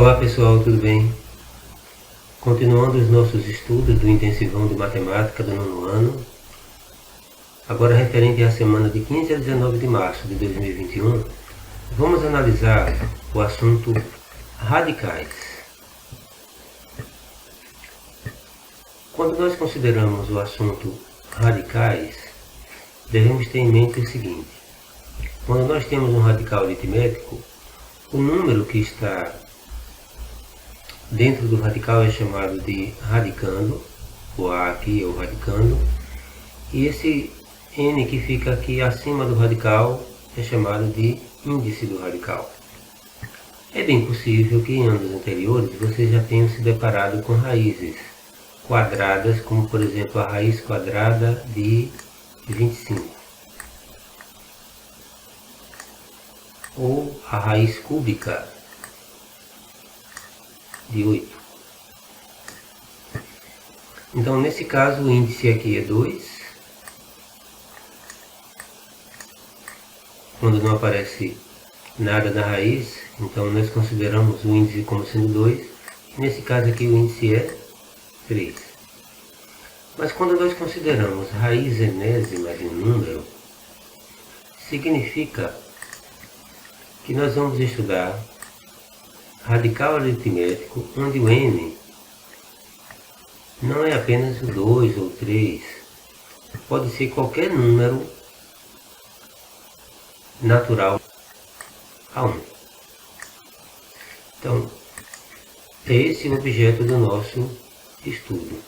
Olá pessoal, tudo bem? Continuando os nossos estudos do intensivão de matemática do 9º ano, agora referente à semana de 15 a 19 de março de 2021, vamos analisar o assunto radicais. Quando nós consideramos o assunto radicais, devemos ter em mente o seguinte: quando nós temos um radical aritmético, o número que está dentro do radical é chamado de radicando, o A aqui é o radicando, e esse n que fica aqui acima do radical é chamado de índice do radical. É bem possível que em anos anteriores vocês já tenham se deparado com raízes quadradas, como por exemplo a raiz quadrada de 25, ou a raiz cúbica de 8. Então, nesse caso, o índice aqui é 2. Quando não aparece nada na raiz, então nós consideramos o índice como sendo 2. E nesse caso aqui, o índice é 3. Mas quando nós consideramos raiz enésima de um número, significa que nós vamos estudar radical aritmético, onde o n não é apenas o 2 ou 3, pode ser qualquer número natural a 1. Então, é esse o objeto do nosso estudo.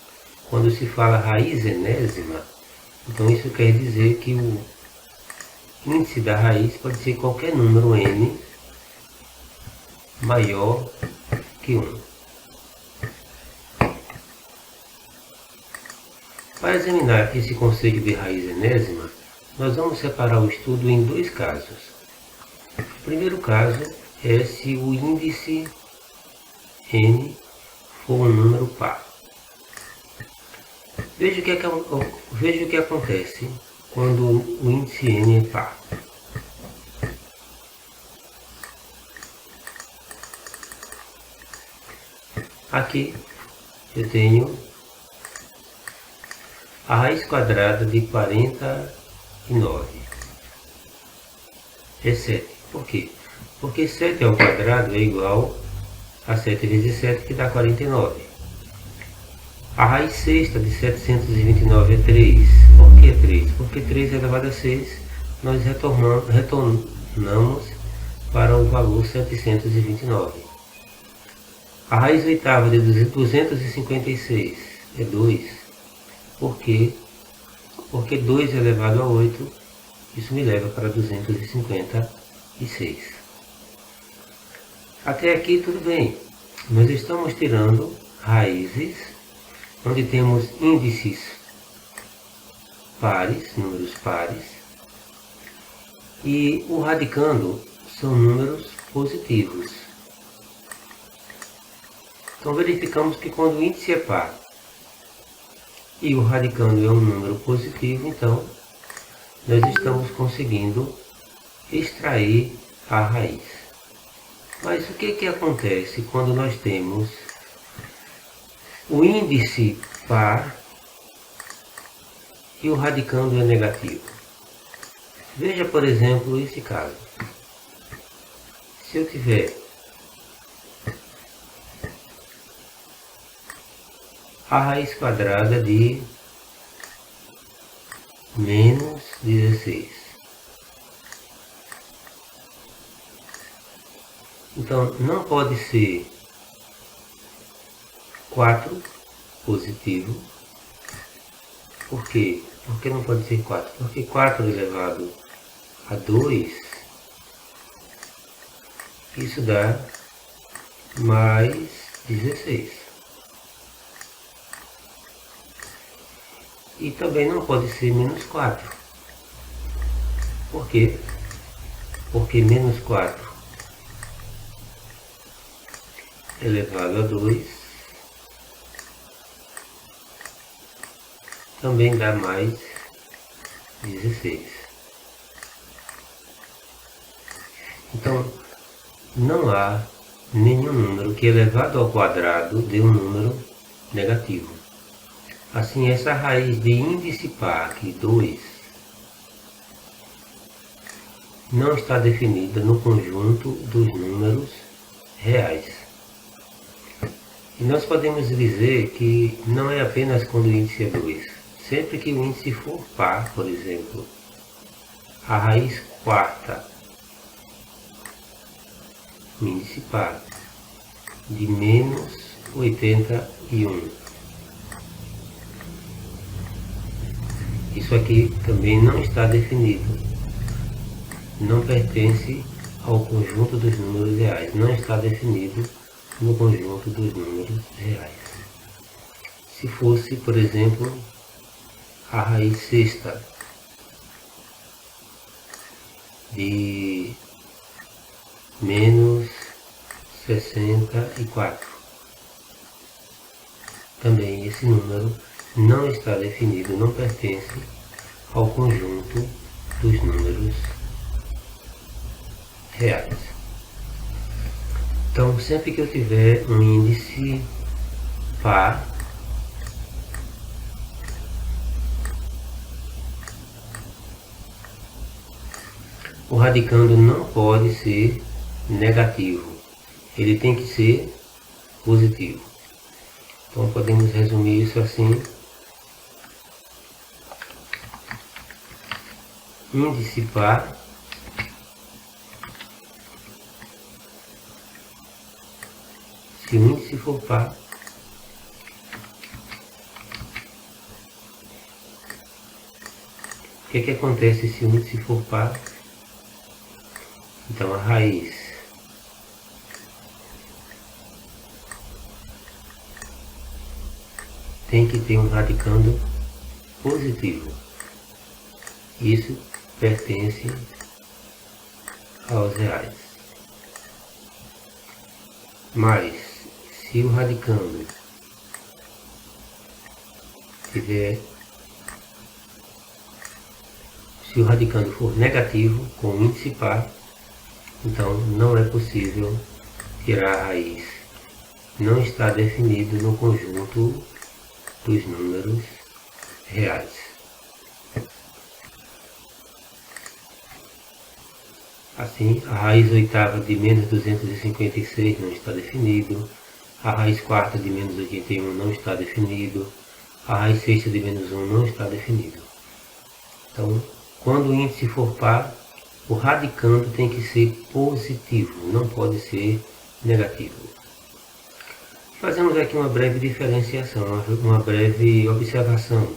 Quando se fala raiz enésima, então isso quer dizer que o índice da raiz pode ser qualquer número n maior que 1. Para examinar esse conceito de raiz enésima, nós vamos separar o estudo em dois casos. O primeiro caso é se o índice n for um número par. Veja o que acontece quando o índice n é par. Aqui eu tenho a raiz quadrada de 49. É 7. Por quê? Porque 7 ao quadrado é igual a 7 vezes 7, que dá 49. A raiz sexta de 729 é 3. Por que 3? Porque 3 elevado a 6, nós retornamos para o valor 729. A raiz oitava de 256 é 2. Por quê? Porque 2 elevado a 8, isso me leva para 256. Até aqui tudo bem. Nós estamos tirando raízes, onde temos índices pares, números pares, e o radicando são números positivos. Então verificamos que quando o índice é par e o radicando é um número positivo, então nós estamos conseguindo extrair a raiz. Mas o que acontece quando nós temos o índice par e o radicando é negativo? Veja, por exemplo, esse caso. Se eu tiver a raiz quadrada de menos 16. Então, não pode ser 4 positivo. Por quê? Por que não pode ser 4? Porque 4 elevado a 2, isso dá mais 16. E também não pode ser menos 4. Por quê? Porque menos 4 elevado a 2 também dá mais 16. Então, não há nenhum número que elevado ao quadrado dê um número negativo. Assim, essa raiz de índice par aqui, 2, não está definida no conjunto dos números reais. E nós podemos dizer que não é apenas quando o índice é 2. Sempre que o índice for par, por exemplo, a raiz quarta, o índice par, de menos 81. Isso aqui também não está definido. Não pertence ao conjunto dos números reais. Não está definido no conjunto dos números reais. Se fosse, por exemplo, a raiz sexta de menos 64. Também esse número não está definido, não pertence ao conjunto dos números reais. Então, sempre que eu tiver um índice par, o radicando não pode ser negativo, ele tem que ser positivo. Então podemos resumir isso assim: índice par se o índice for par, o que acontece se o índice for par? Então a raiz tem que ter um radicando positivo. Isso pertence aos reais. Mas se o radicando for negativo com índice par, então não é possível tirar a raiz. Não está definido no conjunto dos números reais. Assim, a raiz oitava de menos 256 não está definido, a raiz quarta de menos 81 não está definido, a raiz sexta de menos 1 não está definido. Então, quando o índice for par, o radicando tem que ser positivo, não pode ser negativo. Fazemos aqui uma breve diferenciação, uma breve observação.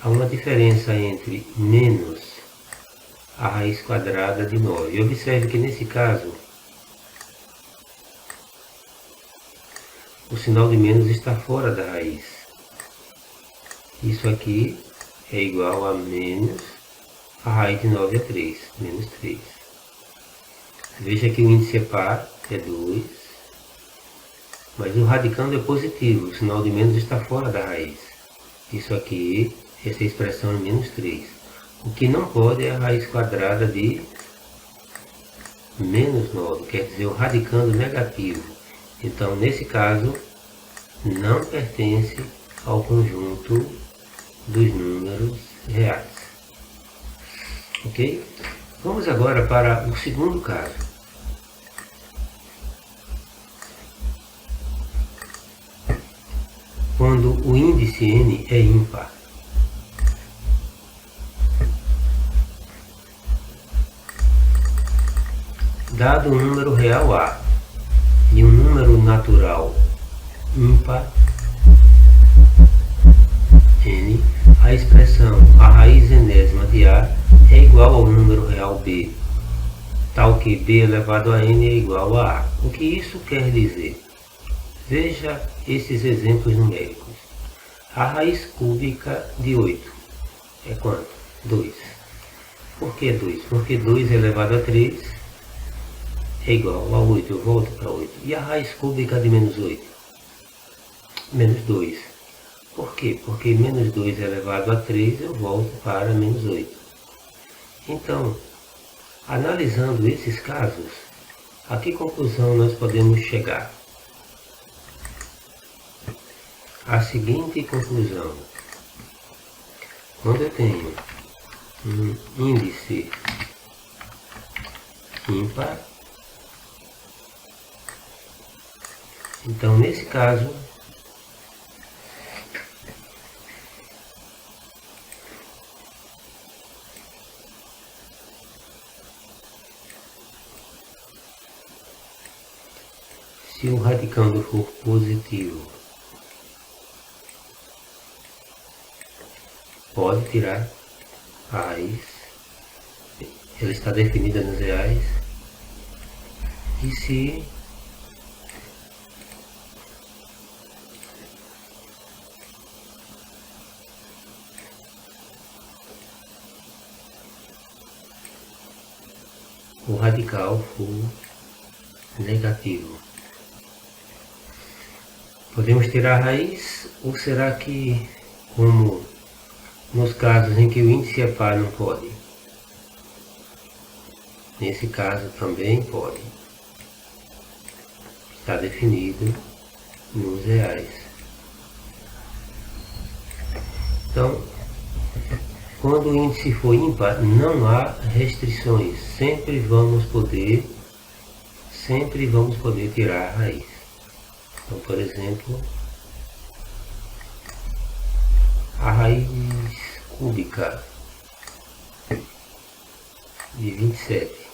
Há uma diferença entre menos a raiz quadrada de 9. Observe que nesse caso, o sinal de menos está fora da raiz. Isso aqui é igual a menos a raiz de 9 é 3, menos 3. Veja que o índice é par, é 2, mas o radicando é positivo, o sinal de menos está fora da raiz. Isso aqui, essa expressão é menos 3. O que não pode é a raiz quadrada de menos 9, quer dizer, o radicando negativo. Então, nesse caso, não pertence ao conjunto dos números reais. Ok? Vamos agora para o segundo caso. Quando o índice n é ímpar. Dado um número real A e um número natural ímpar n, a expressão a raiz enésima de A é igual ao número real B, tal que B elevado a n é igual a A. O que isso quer dizer? Veja esses exemplos numéricos. A raiz cúbica de 8 é quanto? 2. Por que 2? Porque 2 elevado a 3 é igual a 8. Eu volto para 8. E a raiz cúbica de menos 8? Menos 2. Por quê? Porque menos 2 elevado a 3 eu volto para menos 8. Então, analisando esses casos, A que conclusão nós podemos chegar? A seguinte conclusão: quando eu tenho um índice ímpar, então nesse caso se o radicando for positivo, pode tirar a raiz, ela está definida nos reais, e se o radical for negativo, podemos tirar a raiz, ou será que, como nos casos em que o índice é par, não pode? Nesse caso também pode. Está definido nos reais. Então, quando o índice for ímpar, não há restrições. Sempre vamos poder tirar a raiz. Então, por exemplo, a raiz cúbica de 27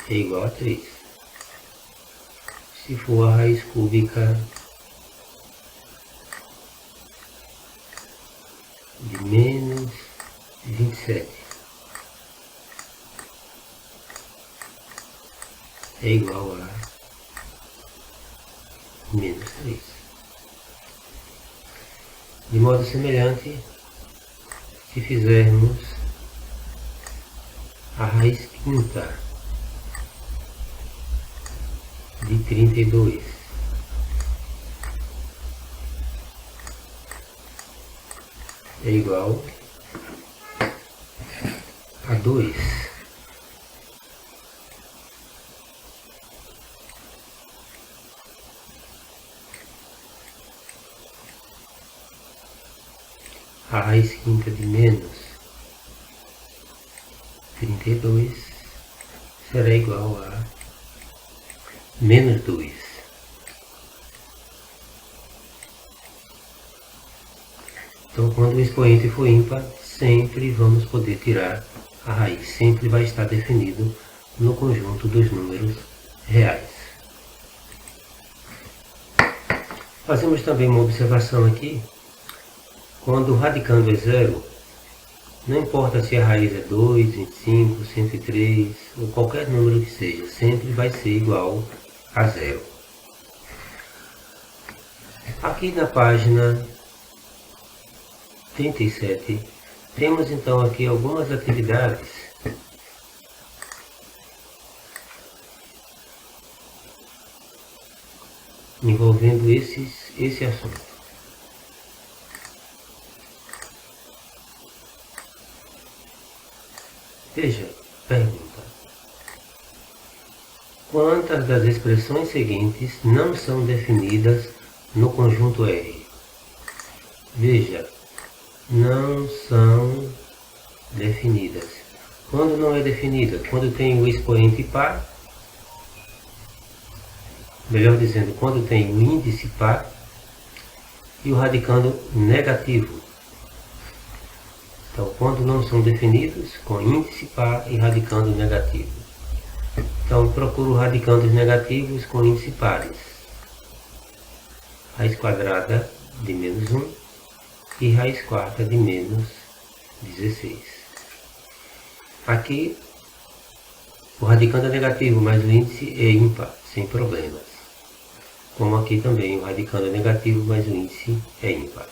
é igual a 3. Se for a raiz cúbica de menos 27 é igual a menos 3. De modo semelhante, se fizermos a raiz quinta de 32 é igual a 2. A raiz quinta de menos 32 será igual a menos 2. Então, quando o expoente for ímpar, sempre vamos poder tirar a raiz. Sempre vai estar definido no conjunto dos números reais. Fazemos também uma observação aqui. Quando o radicando é zero, não importa se a raiz é 2, 25, 103 ou qualquer número que seja, sempre vai ser igual a zero. Aqui na página 37, temos então aqui algumas atividades envolvendo esse assunto. Veja, pergunta: quantas das expressões seguintes não são definidas no conjunto R? Veja, não são definidas. Quando não é definida? Quando tem o expoente par, melhor dizendo, quando tem o índice par e o radicando negativo. Então, quando não são definidos, com índice par e radicando negativo. Então, procuro radicandos negativos com índice pares. Raiz quadrada de menos 1 e raiz quarta de menos 16. Aqui, o radicando é negativo, mas o índice é ímpar, sem problemas. Como aqui também, o radicando é negativo, mas o índice é ímpar.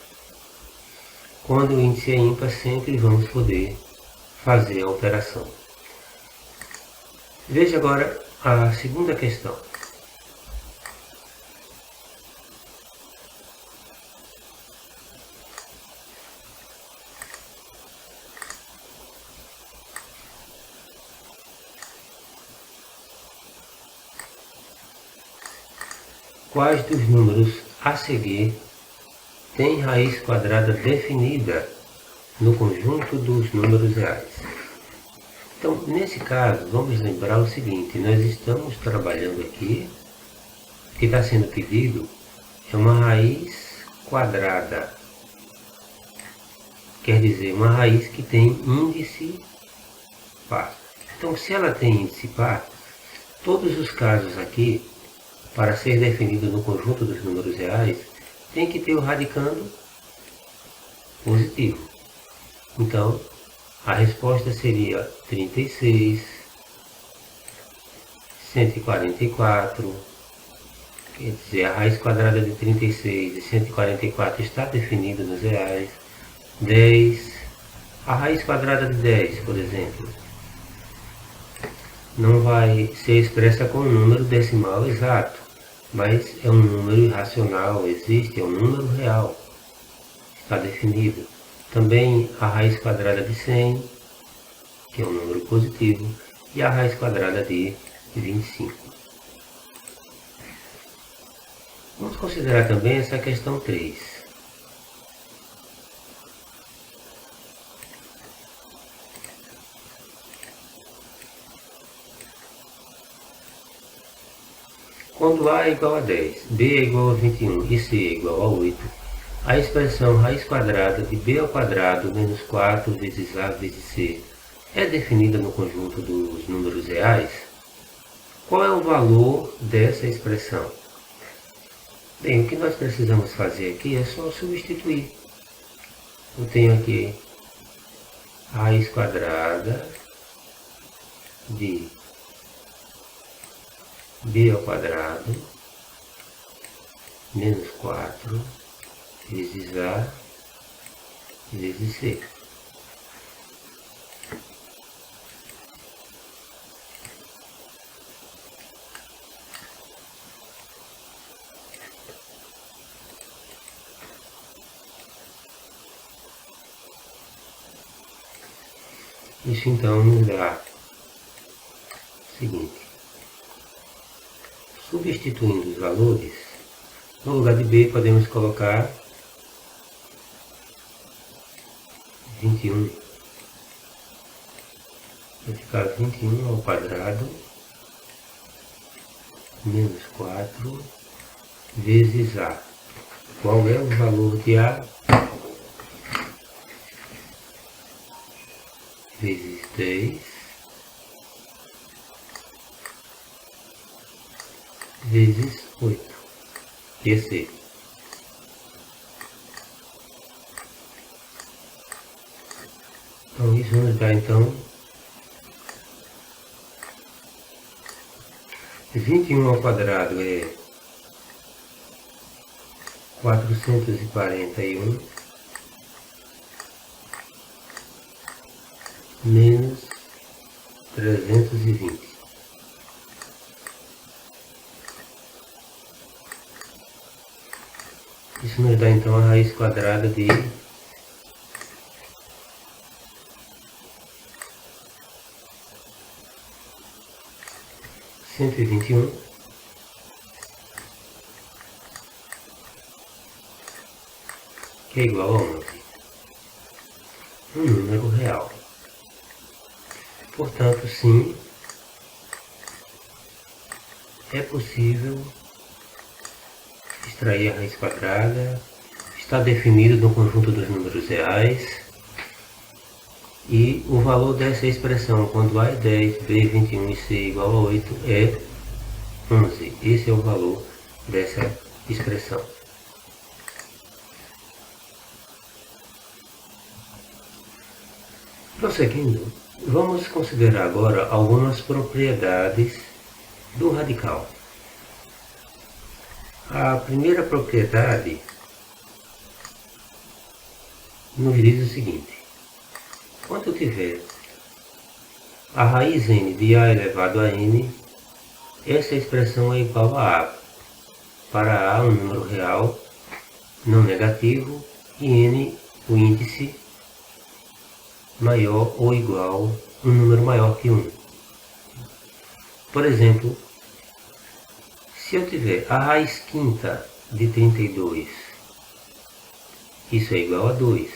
Quando o índice é ímpar, sempre vamos poder fazer a operação. Veja agora a segunda questão. quais dos números a seguir tem raiz quadrada definida no conjunto dos números reais. Então, nesse caso, vamos lembrar o seguinte, nós estamos trabalhando aqui, o que está sendo pedido é uma raiz quadrada, quer dizer, uma raiz que tem índice par. Então, se ela tem índice par, todos os casos aqui, para ser definido no conjunto dos números reais, tem que ter o radicando positivo. Então, a resposta seria 36, 144, quer dizer, a raiz quadrada de 36 e 144 está definida nos reais. 10, a raiz quadrada de 10, por exemplo, não vai ser expressa com um número decimal exato, mas é um número irracional, existe, é um número real, está definido. Também a raiz quadrada de 100, que é um número positivo, e a raiz quadrada de 25. Vamos considerar também essa questão 3. Quando A é igual a 10, B é igual a 21 e C é igual a 8, a expressão raiz quadrada de B ao quadrado menos 4 vezes A vezes C é definida no conjunto dos números reais? Qual é o valor dessa expressão? Bem, o que nós precisamos fazer aqui é só substituir. Eu tenho aqui a raiz quadrada de B ao quadrado menos 4 vezes A vezes C. Isso então nos dá o seguinte, substituindo os valores, no lugar de B podemos colocar 21, vai ficar 21 ao quadrado menos 4 vezes A. Qual é o valor de A? Vezes 10 vezes 8, que é C. Então isso nos dá então 21 ao quadrado é 441 menos 320. Isso nos dá então a raiz quadrada de 121 que é igual a 11, um número real. Portanto, sim, é possível extrair a raiz quadrada, está definido no conjunto dos números reais, e o valor dessa expressão, quando A é 10, B é 21 e C é igual a 8, é 11. Esse é o valor dessa expressão. Prosseguindo, vamos considerar agora algumas propriedades do radical. A primeira propriedade nos diz o seguinte: quando eu tiver a raiz n de A elevado a n, essa expressão é igual a A. Para A, um número real não negativo, e n, o índice maior ou igual, um número maior que 1. Por exemplo, Se eu tiver a raiz quinta de 32, isso é igual a 2.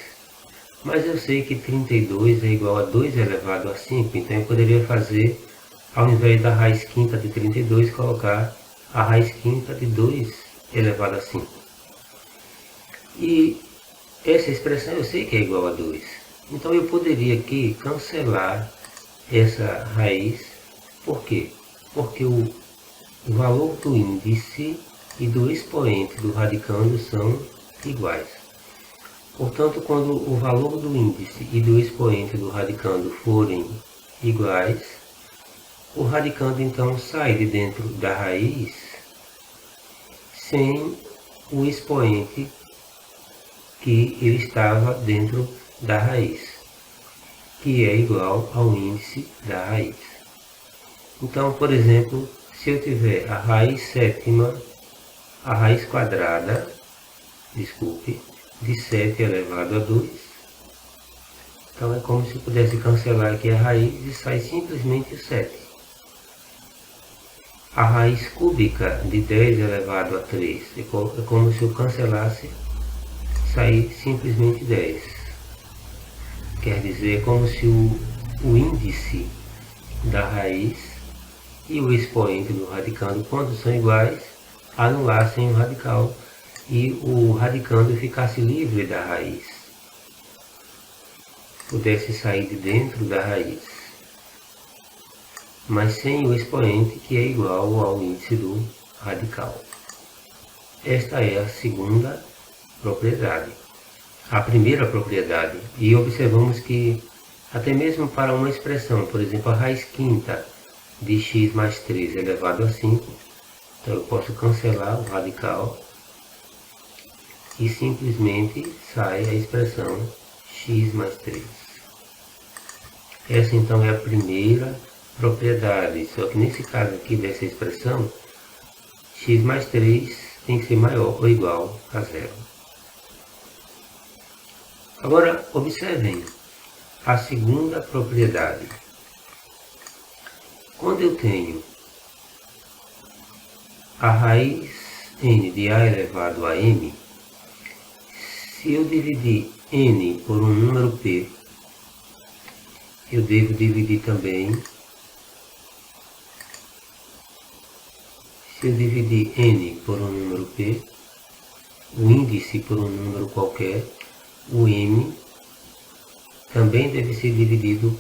Mas eu sei que 32 é igual a 2 elevado a 5, então eu poderia fazer, ao invés da raiz quinta de 32, colocar a raiz quinta de 2 elevado a 5. E essa expressão eu sei que é igual a 2. Então eu poderia aqui cancelar essa raiz. Por quê? Porque o valor do índice e do expoente do radicando são iguais. Portanto, quando o valor do índice e do expoente do radicando forem iguais, o radicando então sai de dentro da raiz sem o expoente que ele estava dentro da raiz, que é igual ao índice da raiz. Então, por exemplo, se eu tiver a raiz sétima, a raiz quadrada, de 7 elevado a 2, então é como se eu pudesse cancelar aqui a raiz e sai simplesmente 7. A raiz cúbica de 10 elevado a 3, é como se eu cancelasse, sair simplesmente 10. Quer dizer, é como se o índice da raiz e o expoente do radicando, quando são iguais, anulassem o radical e o radicando ficasse livre da raiz, pudesse sair de dentro da raiz, mas sem o expoente, que é igual ao índice do radical. Esta é a segunda propriedade. A primeira propriedade, e observamos que até mesmo para uma expressão, por exemplo, a raiz quinta de x mais 3 elevado a 5, então eu posso cancelar o radical e simplesmente sai a expressão x mais 3. Essa então é a primeira propriedade, só que nesse caso aqui dessa expressão, x mais 3 tem que ser maior ou igual a 0. Agora, observem a segunda propriedade. Quando eu tenho a raiz n de a elevado a m, se eu dividir n por um número p, eu devo dividir também, se eu dividir n por um número p, o índice por um número qualquer, o m também deve ser dividido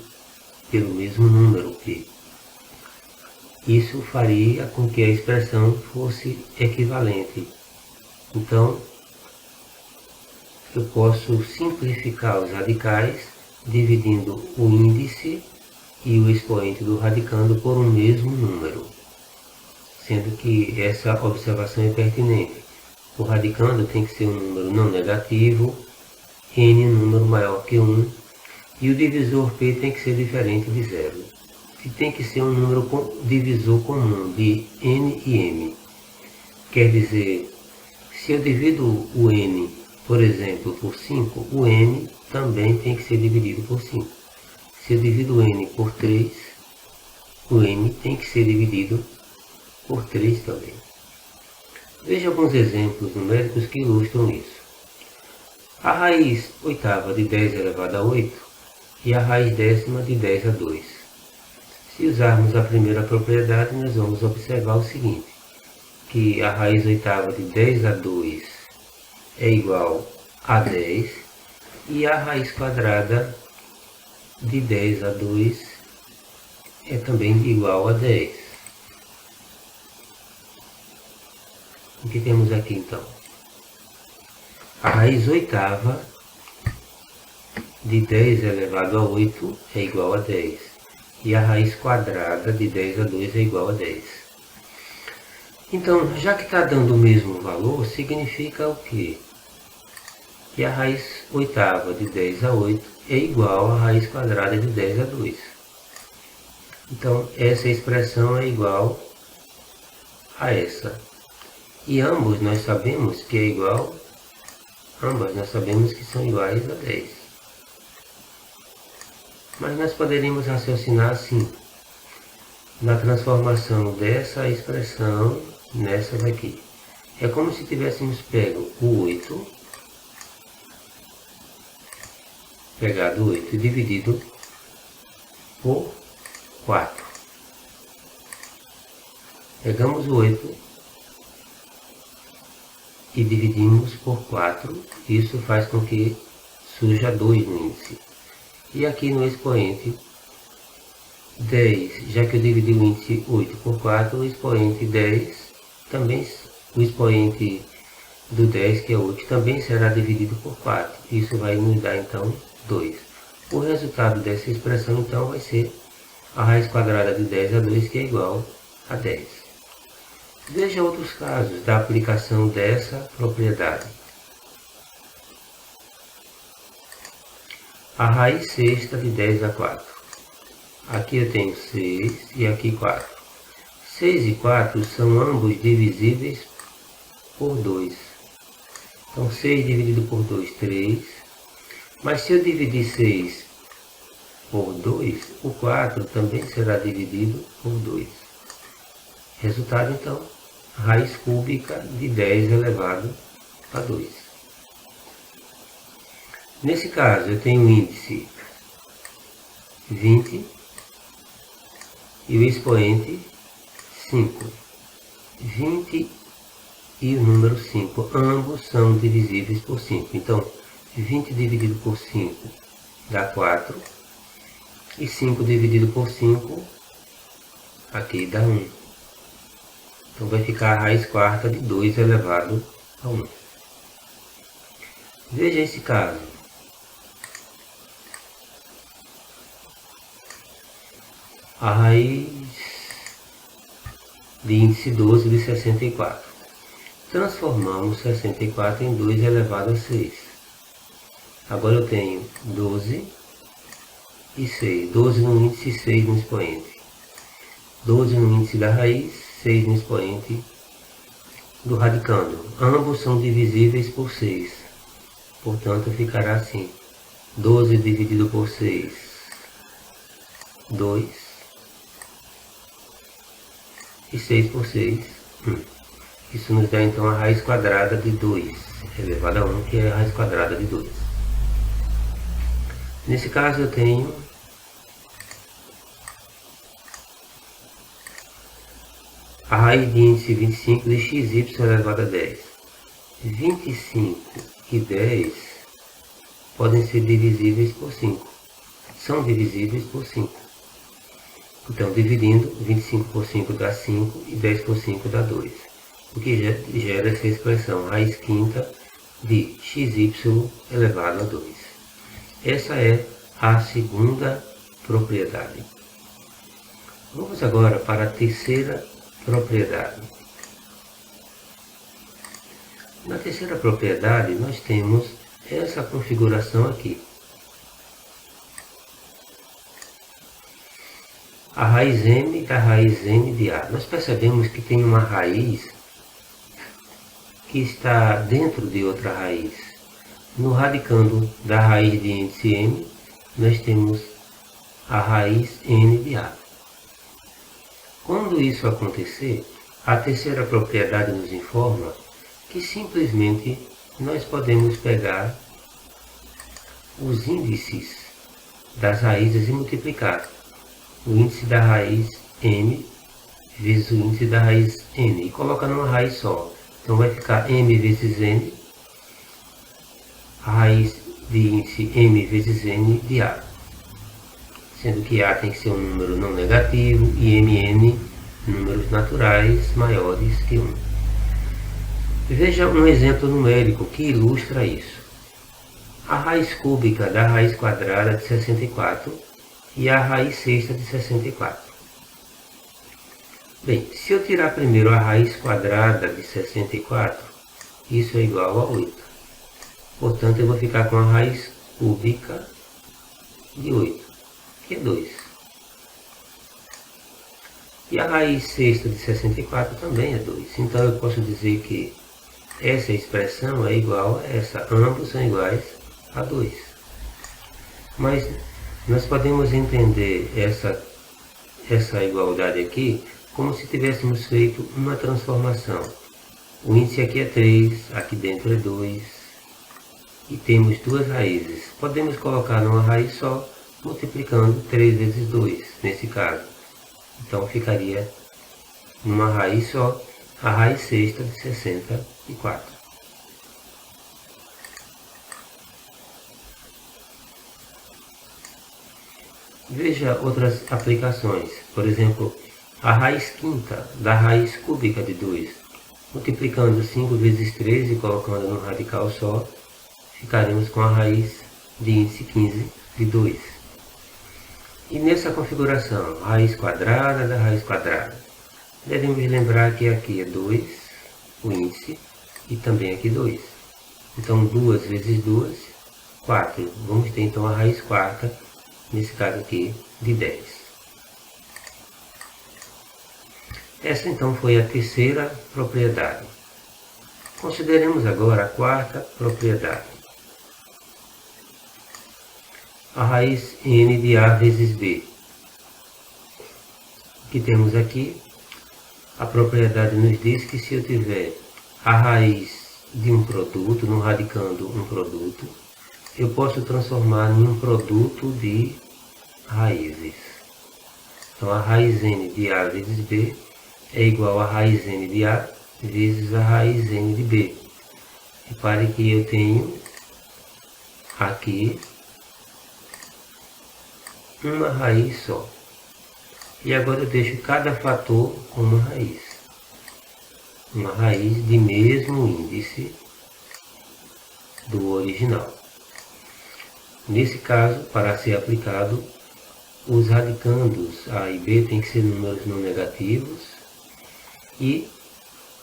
pelo mesmo número p. Isso faria com que a expressão fosse equivalente. Então, eu posso simplificar os radicais dividindo o índice e o expoente do radicando por um mesmo número, sendo que essa observação é pertinente. O radicando tem que ser um número não negativo, n um número maior que 1, e o divisor p tem que ser diferente de 0. E tem que ser um número divisor comum de n e m. Quer dizer, se eu divido o n, por exemplo, por 5, o n também tem que ser dividido por 5. Se eu divido o n por 3, o n tem que ser dividido por 3 também. Veja alguns exemplos numéricos que ilustram isso. A raiz oitava de 10 elevado a 8 e a raiz décima de 10 a 2. Se usarmos a primeira propriedade, nós vamos observar o seguinte, que a raiz oitava de 10 a 2 é igual a 10 e a raiz quadrada de 10 a 2 é também igual a 10. O que temos aqui então? A raiz oitava de 10 elevado a 8 é igual a 10. E a raiz quadrada de 10 a 2 é igual a 10. Então, já que está dando o mesmo valor, significa o quê? Que a raiz oitava de 10 a 8 é igual à raiz quadrada de 10 a 2. Então, essa expressão é igual a essa. E ambos nós sabemos que é igual, ambas nós sabemos que são iguais a 10. Mas nós poderíamos raciocinar assim, na transformação dessa expressão nessa daqui. É como se tivéssemos pego o 8, pegado o 8 e dividido por 4. Pegamos o 8 e dividimos por 4. Isso faz com que surja 2 no índice. E aqui no expoente 10, já que eu dividi o índice 8 por 4, o expoente 10 também, o expoente do 10, que é 8, também será dividido por 4. Isso vai nos dar então 2. O resultado dessa expressão então vai ser a raiz quadrada de 10 a 2, que é igual a 10. Veja outros casos da aplicação dessa propriedade. A raiz sexta de 10 a 4. Aqui eu tenho 6 e aqui 4. 6 e 4 são ambos divisíveis por 2. Então 6 dividido por 2, 3. Mas se eu dividir 6 por 2, o 4 também será dividido por 2. Resultado então, raiz cúbica de 10 elevado a 2. Nesse caso eu tenho o índice 20 e o expoente 5. 20 e o número 5, ambos são divisíveis por 5. Então, 20 dividido por 5 dá 4. E 5 dividido por 5, aqui dá 1. Então vai ficar a raiz quarta de 2 elevado a 1. Veja esse caso. A raiz de índice 12 de 64. Transformamos 64 em 2 elevado a 6. Agora eu tenho 12 e 6. 12 no índice e 6 no expoente. 12 no índice da raiz, 6 no expoente do radicando. Ambos são divisíveis por 6. Portanto, ficará assim. 12 dividido por 6, 2. E 6 por 6, 1. Isso nos dá então a raiz quadrada de 2, elevado a 1, que é a raiz quadrada de 2. Nesse caso eu tenho a raiz de índice 25 de xy elevado a 10. 25 e 10 podem ser divisíveis por 5. São divisíveis por 5. Então, dividindo, 25 por 5 dá 5 e 10 por 5 dá 2. O que gera essa expressão raiz quinta de xy elevado a 2. Essa é a segunda propriedade. Vamos agora para a terceira propriedade. Na terceira propriedade, nós temos essa configuração aqui. A raiz m da raiz n de a. Nós percebemos que tem uma raiz que está dentro de outra raiz. No radicando da raiz de índice m, nós temos a raiz n de a. Quando isso acontecer, a terceira propriedade nos informa que simplesmente nós podemos pegar os índices das raízes e multiplicar. O índice da raiz m vezes o índice da raiz n e coloca numa raiz só. Então vai ficar m vezes n, a raiz de índice m vezes n de a. Sendo que a tem que ser um número não negativo e mn números naturais maiores que 1. Veja um exemplo numérico que ilustra isso. A raiz cúbica da raiz quadrada de 64 e a raiz sexta de 64. Bem, se eu tirar primeiro a raiz quadrada de 64, isso é igual a 8. Portanto, eu vou ficar com a raiz cúbica de 8, que é 2. E a raiz sexta de 64 também é 2. Então, eu posso dizer que essa expressão é igual a essa. Ambos são iguais a 2. Mas nós podemos entender essa igualdade aqui como se tivéssemos feito uma transformação. O índice aqui é 3, aqui dentro é 2, e temos duas raízes. Podemos colocar numa raiz só, multiplicando 3 vezes 2, nesse caso. Então ficaria numa raiz só, a raiz sexta de 64. Veja outras aplicações, por exemplo, a raiz quinta da raiz cúbica de 2. Multiplicando 5 vezes 3 e colocando no radical só, ficaremos com a raiz de índice 15 de 2. E nessa configuração, raiz quadrada da raiz quadrada, devemos lembrar que aqui é 2, o índice, e também aqui 2. Então 2 vezes 2, 4. Vamos ter então a raiz quarta, nesse caso aqui, de 10. Essa então foi a terceira propriedade. Consideremos agora a quarta propriedade. A raiz n de a vezes b. O que temos aqui? A propriedade nos diz que se eu tiver a raiz de um produto, no radicando um produto, eu posso transformar em um produto de raízes. Então a raiz n de a vezes b é igual a raiz n de a vezes a raiz n de b. Repare que eu tenho aqui uma raiz só. E agora eu deixo cada fator com uma raiz. Uma raiz de mesmo índice do original. Nesse caso, para ser aplicado, os radicandos a e b têm que ser números não negativos e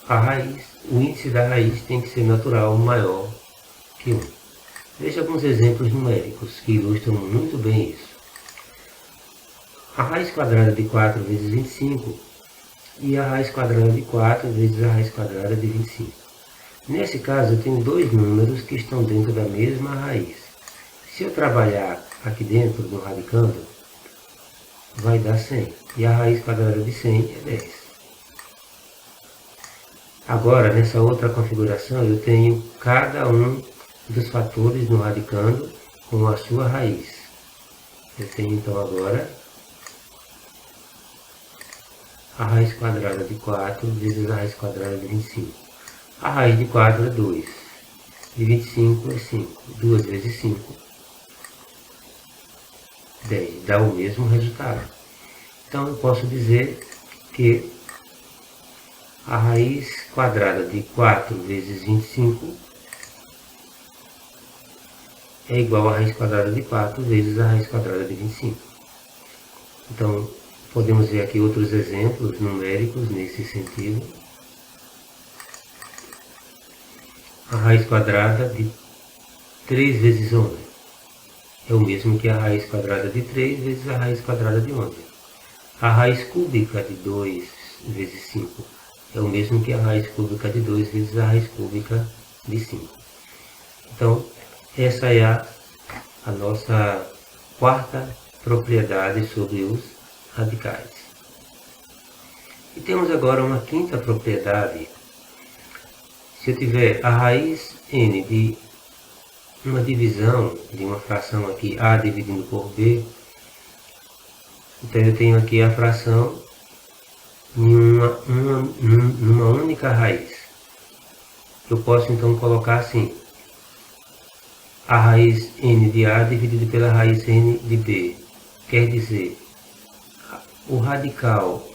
a raiz, o índice da raiz tem que ser natural maior que 1. Veja alguns exemplos numéricos que ilustram muito bem isso. A raiz quadrada de 4 vezes 25 e a raiz quadrada de 4 vezes a raiz quadrada de 25. Nesse caso, eu tenho dois números que estão dentro da mesma raiz. Se eu trabalhar aqui dentro do radicando, vai dar 100. E a raiz quadrada de 100 é 10. Agora, nessa outra configuração, eu tenho cada um dos fatores no radicando com a sua raiz. Eu tenho então agora a raiz quadrada de 4 vezes a raiz quadrada de 25. A raiz de 4 é 2. De 25 é 5. 2 vezes 5, 10. Dá o mesmo resultado. Então eu posso dizer que a raiz quadrada de 4 vezes 25 é igual a raiz quadrada de 4 vezes a raiz quadrada de 25. Então, podemos ver aqui outros exemplos numéricos nesse sentido. A raiz quadrada de 3 vezes 11 é o mesmo que a raiz quadrada de 3 vezes a raiz quadrada de 11. A raiz cúbica de 2 vezes 5 é o mesmo que a raiz cúbica de 2 vezes a raiz cúbica de 5. Então, essa é a nossa quarta propriedade sobre os radicais. E temos agora uma quinta propriedade. Se eu tiver a raiz n de uma divisão de uma fração aqui, a dividindo por b, então eu tenho aqui a fração em numa única raiz. Eu posso então colocar assim: a raiz n de a dividido pela raiz n de b. Quer dizer, o radical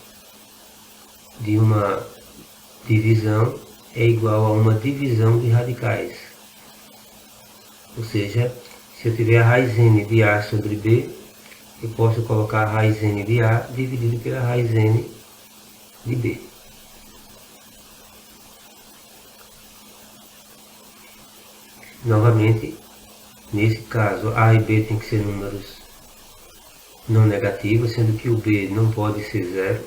de uma divisão é igual a uma divisão de radicais. Ou seja, se eu tiver a raiz n de a sobre b, eu posso colocar a raiz n de a dividido pela raiz n de b. Novamente, nesse caso, a e b tem que ser números não negativos, sendo que o b não pode ser zero.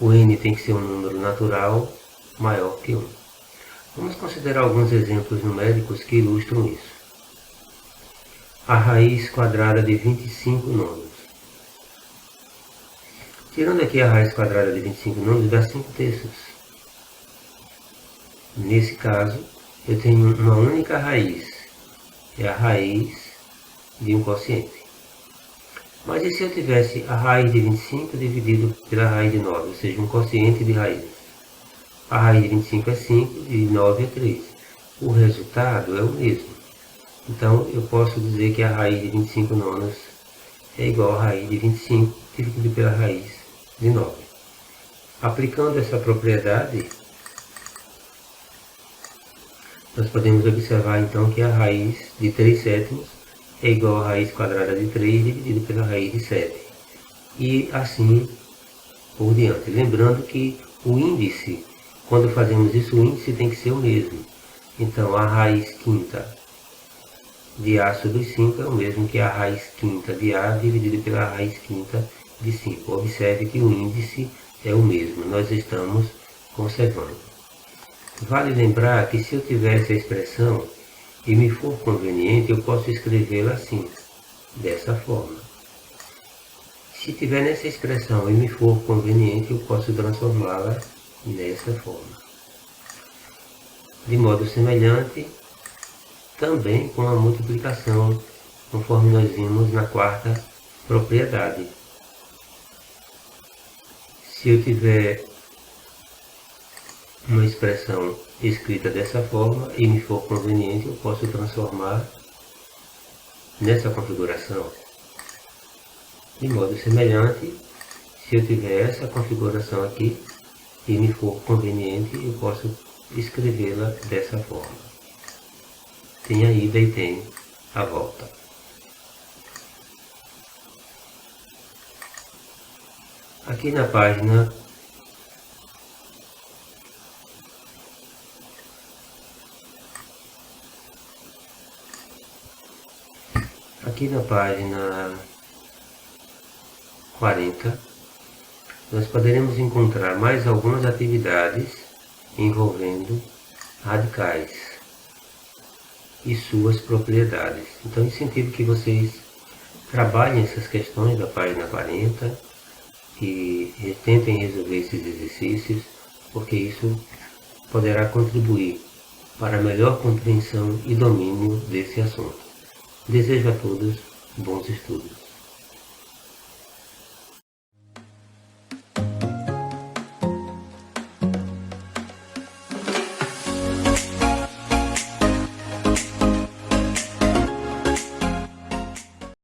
O n tem que ser um número natural maior que 1. Vamos considerar alguns exemplos numéricos que ilustram isso. A raiz quadrada de 25 nonos. Tirando aqui a raiz quadrada de 25 nonos, dá 5/3. Nesse caso, eu tenho uma única raiz, é a raiz de um quociente. Mas e se eu tivesse a raiz de 25 dividido pela raiz de 9, ou seja, um quociente de raízes? A raiz de 25 é 5 e 9 é 3. O resultado é o mesmo. Então, eu posso dizer que a raiz de 25 nonos é igual a raiz de 25 dividido pela raiz de 9. Aplicando essa propriedade, nós podemos observar então que a raiz de 3/7 é igual a raiz quadrada de 3 dividido pela raiz de 7. E assim por diante. Lembrando que o índice, quando fazemos isso, o índice tem que ser o mesmo. Então, a raiz quinta de A sobre 5 é o mesmo que a raiz quinta de A dividido pela raiz quinta de 5. Observe que o índice é o mesmo, nós estamos conservando. Vale lembrar que se eu tivesse a expressão e me for conveniente, eu posso escrevê-la assim, dessa forma. Se tiver nessa expressão e me for conveniente, eu posso transformá-la dessa forma. De modo semelhante, também com a multiplicação, conforme nós vimos na quarta propriedade. Se eu tiver uma expressão escrita dessa forma e me for conveniente, eu posso transformar nessa configuração. De modo semelhante, se eu tiver essa configuração aqui e me for conveniente, eu posso escrevê-la dessa forma. Tem a ida e tem a volta. Aqui na página página 40, nós poderemos encontrar mais algumas atividades envolvendo radicais e suas propriedades. Então, incentivo que vocês trabalhem essas questões da página 40 e tentem resolver esses exercícios, porque isso poderá contribuir para a melhor compreensão e domínio desse assunto. Desejo a todos bons estudos.